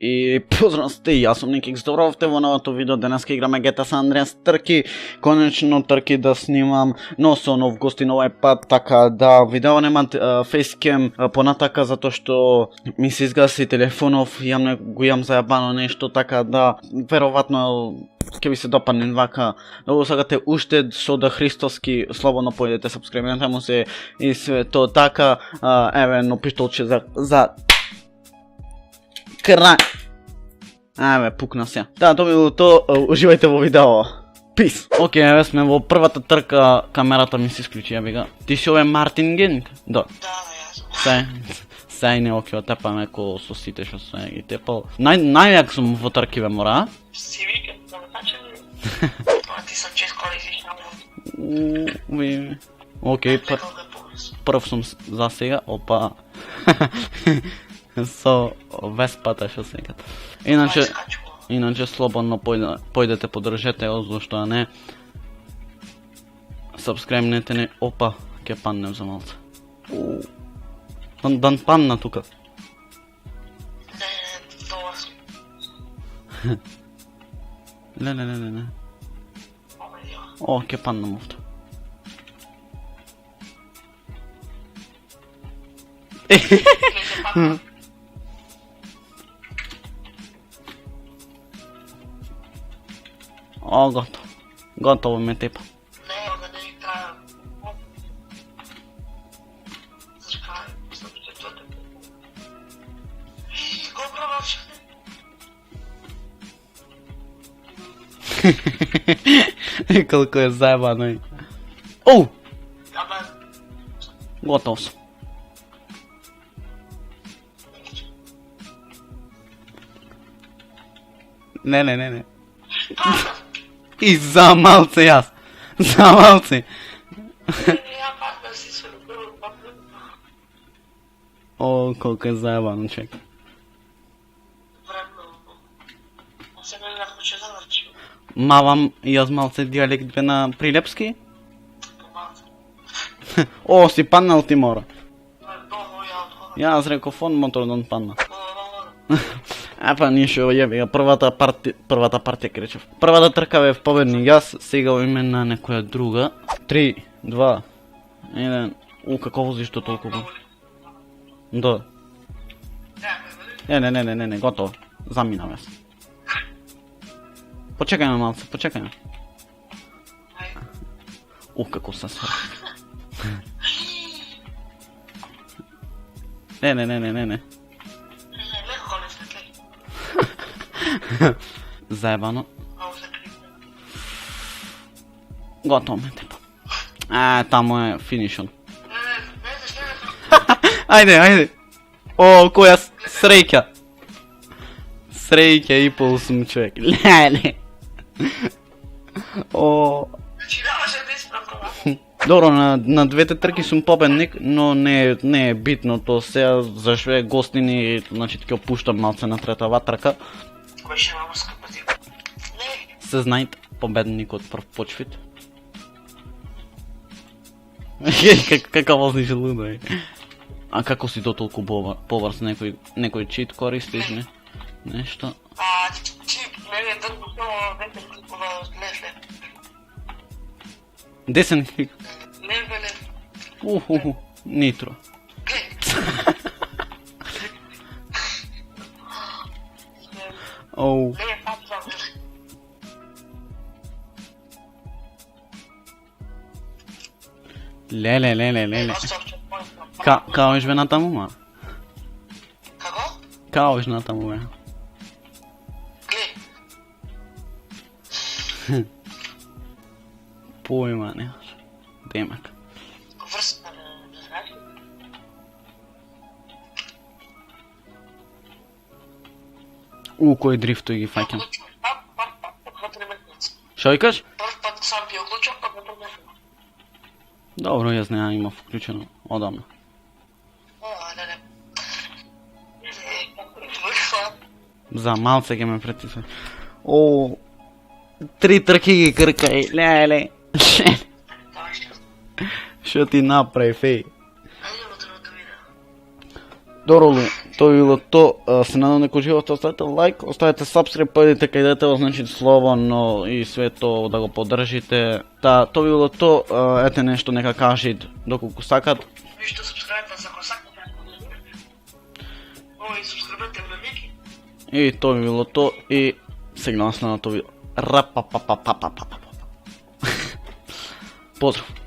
И поздрав сте, аз съм Никик, здравейте в новото видео. Днес играме GTA San Andreas Търки. Конечно Търки да снимам, но со нов гостин ovaj пат, така да видео немам фейскем понатака, затоа што ми се изгаси телефонов, го имам зајабано нешто, така да веројатно ќе ви се допадне вака. Много сакате уште со да Христоски, слободно појдете, сабскрибнете му се и све то така. Еве, но пиштолче за край. Абе, пукна се. Да, то било то, уживајте во видео. Пис. Окей, еве сме во првата трка, камерата ми се исклучи, ја бега. Ти си ове Мартин Генг? Да. Да, јас. Сај не оке отепаме ко со сите што се ги тепал. Најјак сум во трки ве мора. Си викам, да ме наче ли? Ти сам чест колизиш на Уи. Окей, прв сум за сега, опа. Со веспата што секат. Иначе слободно појдете подржете го, зашто не. Сабскрибнете не. Опа, ќе паннем за малце. Да панна тука. Не. О, ќе паннам овде. О, готово. Готово ме тепа. Не, да не ги трае. Зачекај, мислам, че тоа те... Го пробавше? Колко е заебано. Оу! Абе... Готов сум. Не. И за малце јас. За малце. Ја пак да си се любил, пак да... О, колко е заебано, чек. Вредно. А сега не хоче да нарчи. Мавам јас малце диалект бе на Прилепски? Помалце. О, си паннал ти мора. Долу ја отходам. Јас реков фон мотор да панна. Апа ништо, јеби, првата партија кречев. Првата трка бев победник јас, сега во име на некоја друга. 3, 2, 1. Како возиш то толку? Да. Не, готово. Заминав јас. Почекај ме малце, почекај ме. Како се све. Не. Заебано. Готово ме тепа. Таму е финишон. Ајде. О, која среќа. Среќа и пол сум човек. Не. О. Добро, на двете трки сум победник, но не е битно то сега, зашто е гостини, значи ќе опуштам малце на третава трка. Кој ще ме скъпати? Не. Се знаете победникот прв почвит. Кака возниш лудо е. А како си толку поврз, некој чит користиш, не? Нешто? Чип, мене е дърго само десен кликова лесле. Десен клик? Лев. Нитро. Оу. Леле. Као е жвената му, ма? Како? Као е жвената му, бе. Појма немаш. Демак. Врста не знаеш ли? Кој дрифтој ги фаќам. Шо викаш? Прв пат сам ги оклучам, па го променам. Добро, јас не имав вклучено одамна. Не. За малце ќе ме претисва. О, 3 трки ги кркај, леле. Шо ти направи, феј? Ајде го треба да видам. Добро, То би било то, се надам дека уживате, оставете лайк, оставете subscribe, појдете кај дете означи слово и све то да го поддржите. Та, то би било то, ете нешто нека кажат доколку сакат. Вижте, субскрабите за косак. О, и субскрабете ме Мики. И то би било то, и сега на следното видео. Рапапапапапапапапа. Поздрав!